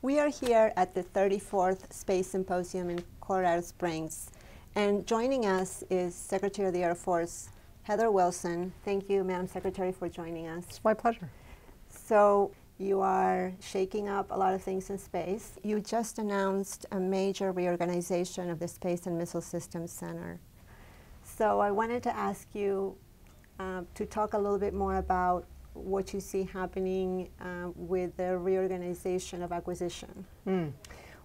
We are here at the 34th Space Symposium in Colorado Springs, and joining us is Secretary of the Air Force, Heather Wilson. Thank you, Madam Secretary, for joining us. It's my pleasure. So, you are shaking up a lot of things in space. You just announced a major reorganization of the Space and Missile Systems Center. So I wanted to ask you to talk a little bit more about what you see happening with the reorganization of acquisition.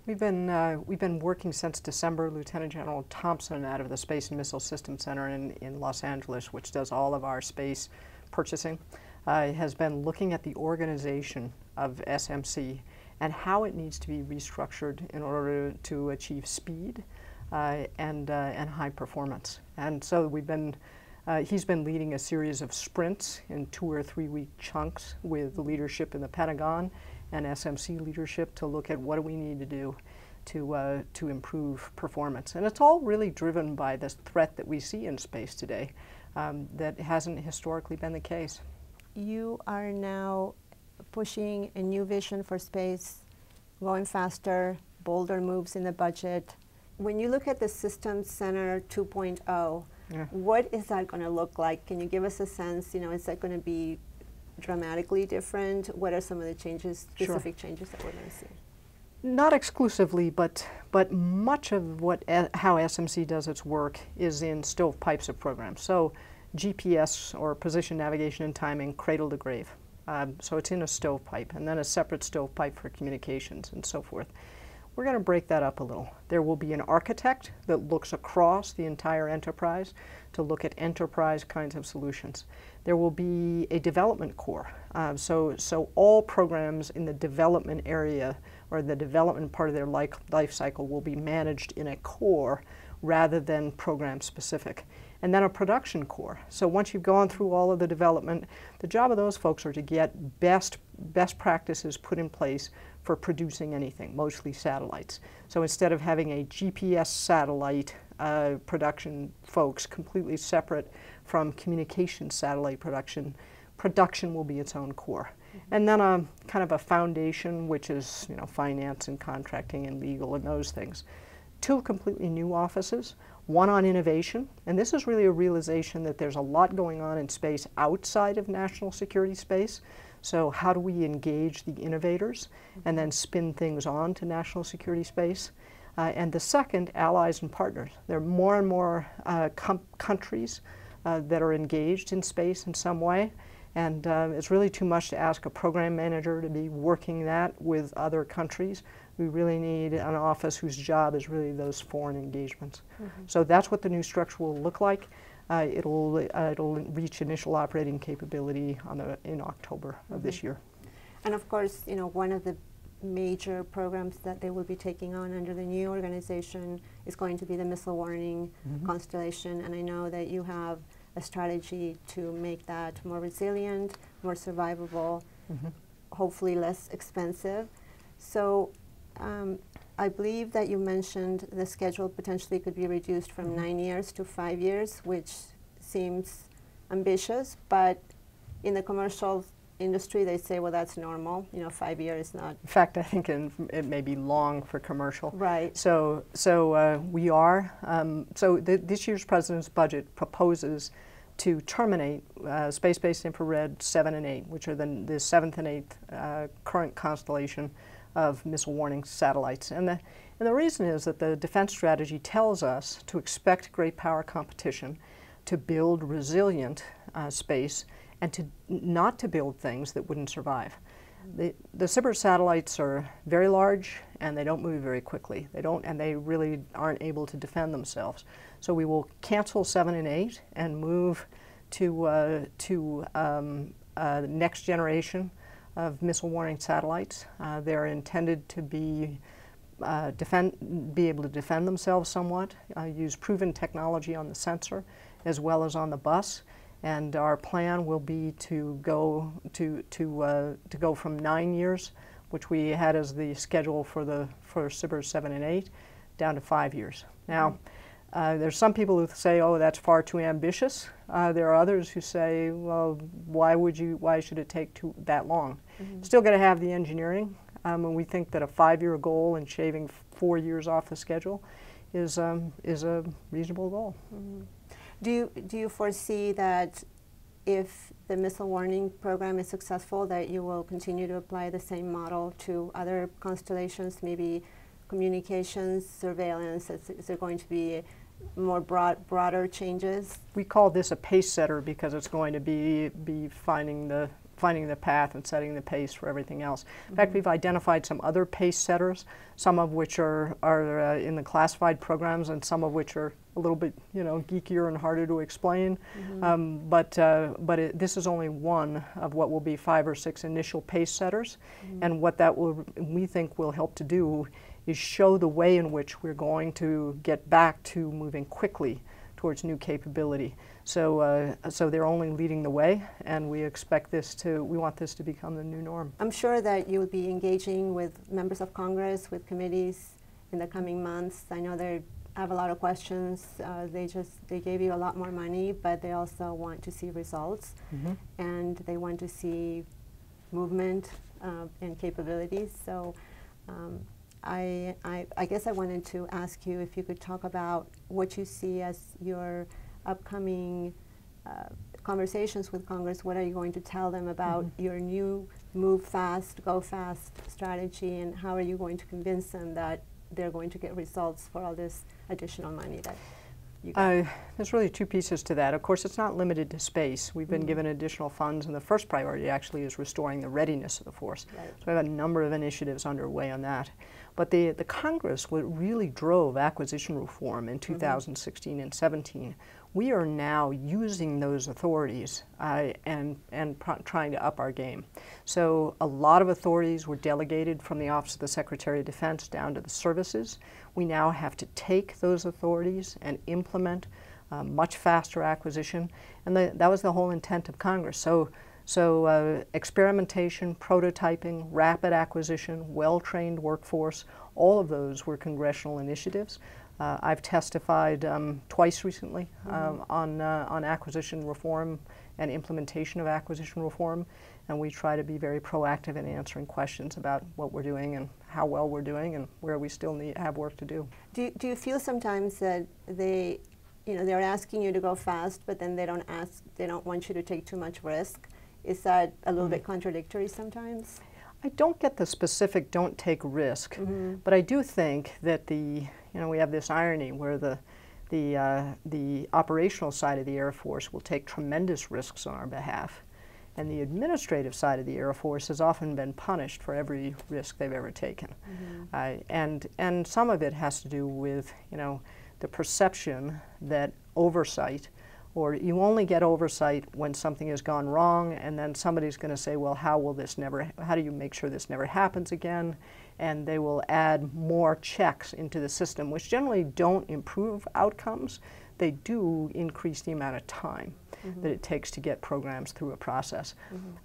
We've been working since December. Lieutenant General Thompson out of the Space and Missile Systems Center in Los Angeles, which does all of our space purchasing, has been looking at the organization of SMC and how it needs to be restructured in order to achieve speed and high performance. And so he's been leading a series of sprints in 2 or 3 week chunks with the leadership in the Pentagon and SMC leadership to look at what do we need to do to improve performance. And it's all really driven by this threat that we see in space today that hasn't historically been the case. You are now pushing a new vision for space, going faster, bolder moves in the budget. When you look at the Systems Center 2.0, what is that going to look like? Can you give us a sense? You know, is that going to be dramatically different? What are some of the changes, specific changes that we're going to see? Not exclusively, but much of how SMC does its work is in stovepipes of programs. So GPS, or position, navigation, and timing, cradle to grave. So it's in a stovepipe, and then a separate stovepipe for communications and so forth. We're going to break that up a little. There will be an architect that looks across the entire enterprise to look at enterprise kinds of solutions. There will be a development core. So all programs in the development area or the development part of their life cycle will be managed in a core rather than program specific. And then a production core. So once you've gone through all of the development, the job of those folks are to get best practices put in place for producing anything, mostly satellites. So instead of having a GPS satellite production folks completely separate from communication satellite production, production will be its own core. And then a kind of a foundation, which is, you know, finance and contracting and legal and those things. 2 completely new offices, one on innovation, and this is really a realization that there's a lot going on in space outside of national security space. So how do we engage the innovators and then spin things on to national security space? And the second, allies and partners. There are more and more countries that are engaged in space in some way, and it's really too much to ask a program manager to be working that with other countries. We really need an office whose job is really those foreign engagements. So that's what the new structure will look like. It'll reach initial operating capability in October of this year. And of course, you know, one of the major programs that they will be taking on under the new organization is going to be the missile warning constellation. And I know that you have a strategy to make that more resilient, more survivable, hopefully less expensive. So I believe that you mentioned the schedule potentially could be reduced from 9 years to 5 years, which seems ambitious, but in the commercial industry they say, well, that's normal, you know, 5 years not. In fact, I think it may be long for commercial. Right. So we are, this year's President's budget proposes to terminate space-based infrared 7 and 8, which are the 7th and 8th current constellation of missile warning satellites. And the reason is that the defense strategy tells us to expect great power competition, to build resilient space, and not to build things that wouldn't survive. The SBIRS satellites are very large and they don't move very quickly. And they really aren't able to defend themselves. So we will cancel 7 and 8 and move to the next generation of missile warning satellites. They're intended to be able to defend themselves somewhat, use proven technology on the sensor as well as on the bus. And our plan will be to go from 9 years, which we had as the schedule for SBIRS 7 and 8, down to 5 years. Now, there's some people who say, oh, that's far too ambitious. There are others who say, well, why should it take that long? Still got to have the engineering And we think that a 5-year goal and shaving 4 years off the schedule is a reasonable goal. Mm-hmm. Do you foresee that if the missile warning program is successful, that you will continue to apply the same model to other constellations, maybe communications, surveillance? Is there going to be more broader changes? We call this a pace setter because it's going to be finding the path and setting the pace for everything else. In fact, we've identified some other pace setters, some of which are in the classified programs, and some of which are a little bit, geekier and harder to explain. But this is only one of what will be 5 or 6 initial pace setters, and what that we think will help to do is show the way in which we're going to get back to moving quickly towards new capability. So they're only leading the way, and we want this to become the new norm. I'm sure that you'll be engaging with members of Congress, with committees in the coming months. I know they have a lot of questions. They gave you a lot more money, but they also want to see results, and they want to see movement and capabilities. So I guess I wanted to ask you if you could talk about what you see as your upcoming conversations with Congress. What are you going to tell them about your new move fast, go fast strategy, and how are you going to convince them that they're going to get results for all this additional money that you got? There's really 2 pieces to that. Of course, it's not limited to space. We've been given additional funds, and the first priority actually is restoring the readiness of the force. Right. So we have a number of initiatives underway on that. But the Congress, what really drove acquisition reform in 2016 and 17, we are now using those authorities and trying to up our game. So a lot of authorities were delegated from the Office of the Secretary of Defense down to the services. We now have to take those authorities and implement much faster acquisition, and that was the whole intent of Congress. So experimentation, prototyping, rapid acquisition, well-trained workforce, all of those were congressional initiatives. I've testified twice recently on acquisition reform and implementation of acquisition reform, and we try to be very proactive in answering questions about what we're doing and how well we're doing and where we still have work to do. Do you feel sometimes that they're asking you to go fast, but then they don't want you to take too much risk? Is that a little bit contradictory sometimes? I don't get the specific don't take risk, but I do think that we have this irony where the operational side of the Air Force will take tremendous risks on our behalf, and the administrative side of the Air Force has often been punished for every risk they've ever taken. And some of it has to do with the perception that oversight, or you only get oversight when something has gone wrong, and then somebody's going to say, well, how do you make sure this never happens again? And they will add more checks into the system, which generally don't improve outcomes. They do increase the amount of time that it takes to get programs through a process.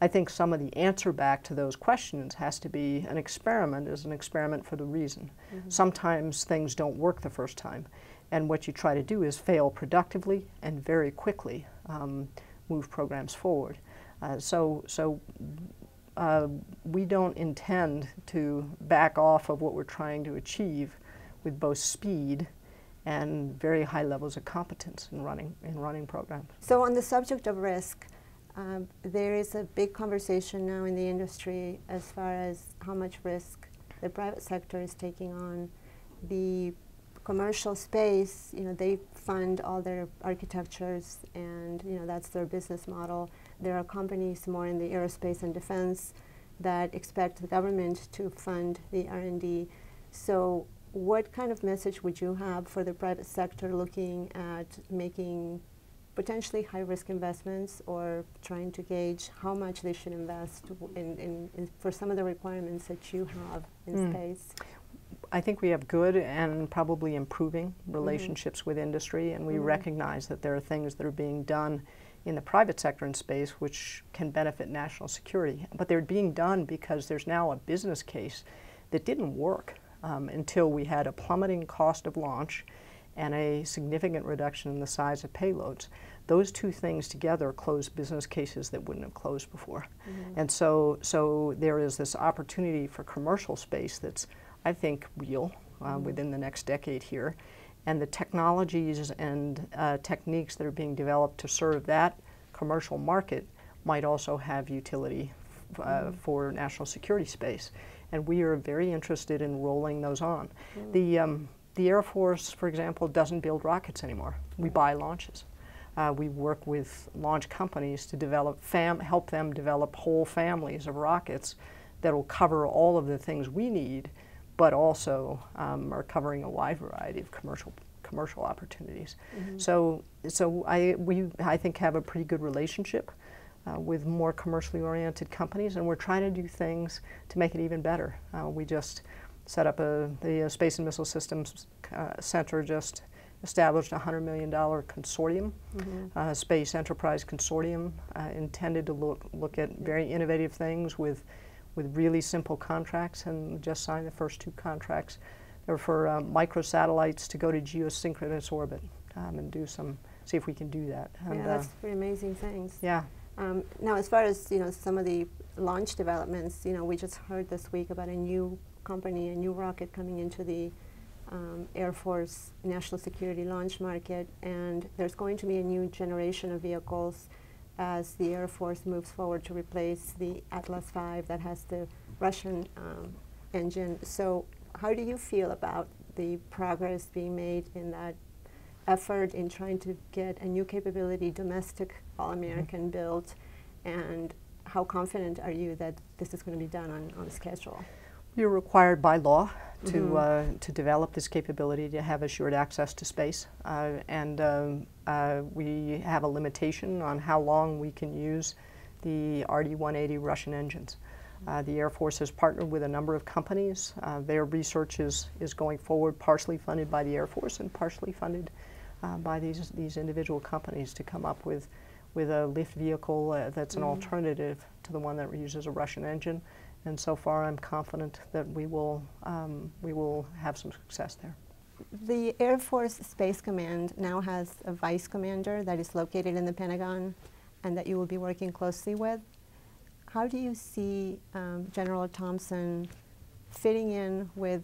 I think some of the answer back to those questions has to be an experiment is an experiment for the reason. Sometimes things don't work the first time. And what you try to do is fail productively and very quickly move programs forward. We don't intend to back off of what we're trying to achieve with both speed and very high levels of competence in running programs. So on the subject of risk, there is a big conversation now in the industry as far as how much risk the private sector is taking on. The commercial space, they fund all their architectures, and that's their business model. There are companies more in the aerospace and defense that expect the government to fund the R&D. So what kind of message would you have for the private sector looking at making potentially high-risk investments, or trying to gauge how much they should invest for some of the requirements that you have in space? I think we have good and probably improving relationships with industry, and we recognize that there are things that are being done in the private sector in space which can benefit national security. But they're being done because there's now a business case that didn't work until we had a plummeting cost of launch and a significant reduction in the size of payloads. those two things together close business cases that wouldn't have closed before. And so there is this opportunity for commercial space that's, I think, real within the next decade here. And the technologies and techniques that are being developed to serve that commercial market might also have utility for national security space. And we are very interested in rolling those on. The Air Force, for example, doesn't build rockets anymore. We buy launches. We work with launch companies to develop, help them develop whole families of rockets that will cover all of the things we need, but also are covering a wide variety of commercial opportunities. So I think have a pretty good relationship with more commercially oriented companies, and we're trying to do things to make it even better. We just set up the Space and Missile Systems Center, just established a $100 million consortium, Space Enterprise Consortium, intended to look at very innovative things with really simple contracts, and just signed the first 2 contracts. They're for microsatellites to go to geosynchronous orbit and see if we can do that. And, yeah, that's pretty amazing things. Yeah. Now, as far as some of the launch developments, we just heard this week about a new company, a new rocket coming into the Air Force national security launch market, and there's going to be a new generation of vehicles as the Air Force moves forward to replace the Atlas V that has the Russian engine. So how do you feel about the progress being made in that effort in trying to get a new capability, domestic, all-American built, and how confident are you that this is going to be done on schedule? You're required by law to develop this capability to have assured access to space, and we have a limitation on how long we can use the RD-180 Russian engines. The Air Force has partnered with a number of companies. Their research is going forward, partially funded by the Air Force and partially funded by these individual companies to come up with a lift vehicle that's an alternative to the one that uses a Russian engine. And so far, I'm confident that we will have some success there. The Air Force Space Command now has a vice commander that is located in the Pentagon and that you will be working closely with. How do you see General Thompson fitting in with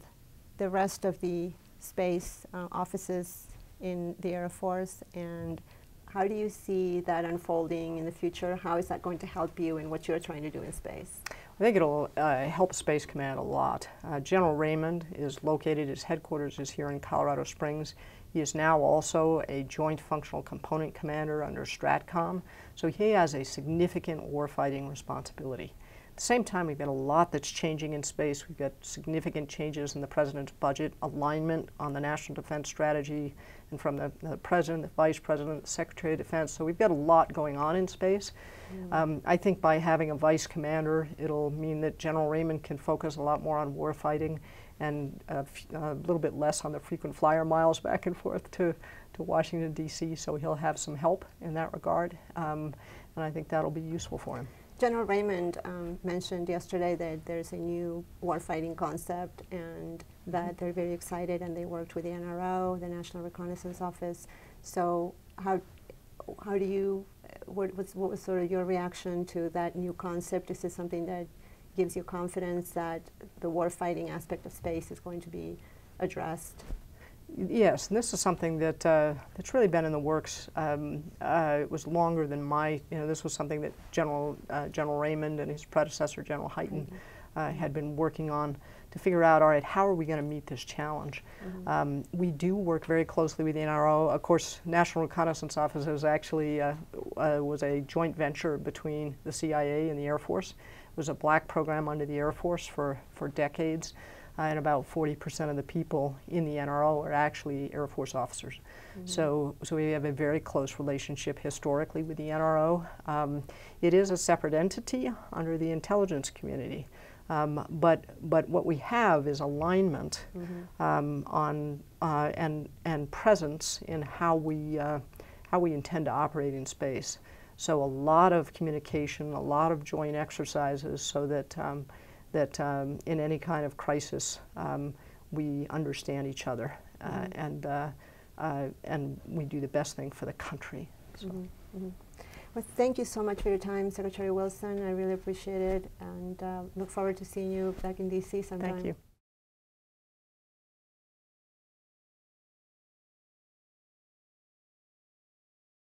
the rest of the space offices in the Air Force, and how do you see that unfolding in the future? How is that going to help you in what you're trying to do in space? I think it'll help Space Command a lot. General Raymond is located, his headquarters is here in Colorado Springs. He is now also a Joint Functional Component Commander under STRATCOM, so he has a significant warfighting responsibility. At the same time, we've got a lot that's changing in space. We've got significant changes in the President's budget, alignment on the National Defense Strategy, and from the President, the Vice President, the Secretary of Defense. So we've got a lot going on in space. I think by having a Vice Commander, it'll mean that General Raymond can focus a lot more on warfighting and a little bit less on the frequent flyer miles back and forth to Washington, D.C., so he'll have some help in that regard, and I think that'll be useful for him. General Raymond mentioned yesterday that there's a new warfighting concept and that they're very excited, and they worked with the NRO, the National Reconnaissance Office. So how do you, what was sort of your reaction to that new concept? Is this something that gives you confidence that the warfighting aspect of space is going to be addressed? Yes, and this is something that that's really been in the works. It was longer than this was something that General Raymond and his predecessor, General Hyten, had been working on to figure out, all right, how are we going to meet this challenge? We do work very closely with the NRO. Of course, National Reconnaissance Office is actually was a joint venture between the CIA and the Air Force. It was a black program under the Air Force for decades. And about 40% of the people in the NRO are actually Air Force officers. So we have a very close relationship historically with the NRO. It is a separate entity under the intelligence community, but what we have is alignment on and presence in how we intend to operate in space. So a lot of communication, a lot of joint exercises, so that in any kind of crisis, we understand each other and we do the best thing for the country. So. Well, thank you so much for your time, Secretary Wilson. I really appreciate it, and look forward to seeing you back in D.C. sometime. Thank you.